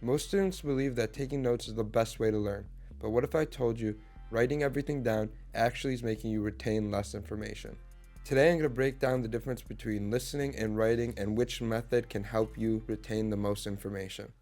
Most students believe that taking notes is the best way to learn, but what if I told you writing everything down actually is making you retain less information? Today I'm going to break down the difference between listening and writing and which method can help you retain the most information.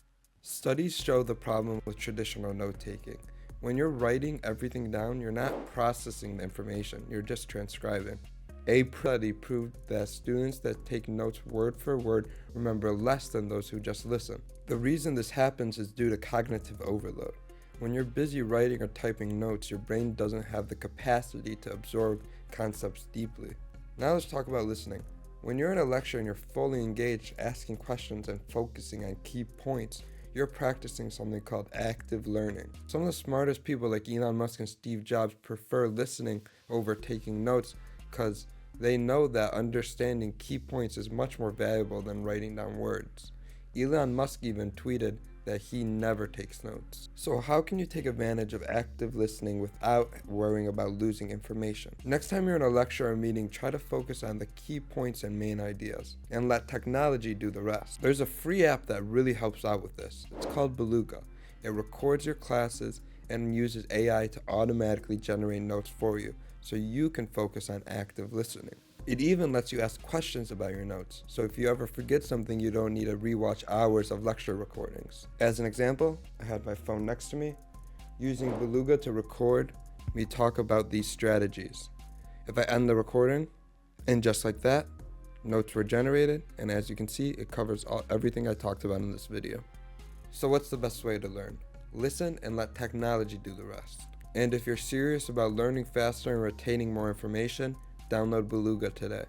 Studies show the problem with traditional note-taking. When you're writing everything down, you're not processing the information, you're just transcribing. A study proved that students that take notes word for word remember less than those who just listen. The reason this happens is due to cognitive overload. When you're busy writing or typing notes, your brain doesn't have the capacity to absorb concepts deeply. Now let's talk about listening. When you're in a lecture and you're fully engaged, asking questions and focusing on key points, you're practicing something called active learning. Some of the smartest people like Elon Musk and Steve Jobs prefer listening over taking notes because they know that understanding key points is much more valuable than writing down words. Elon Musk even tweeted that he never takes notes. So how can you take advantage of active listening without worrying about losing information? Next time you're in a lecture or meeting, try to focus on the key points and main ideas, and let technology do the rest. There's a free app that really helps out with this. It's called Bulluga. It records your classes and uses AI to automatically generate notes for you, so you can focus on active listening. It even lets you ask questions about your notes, so if you ever forget something, you don't need to rewatch hours of lecture recordings. As an example, I had my phone next to me, using Bulluga to record me talk about these strategies. If I end the recording, and just like that, notes were generated, and as you can see, it covers everything I talked about in this video. So what's the best way to learn? Listen and let technology do the rest. And if you're serious about learning faster and retaining more information, download Bulluga today.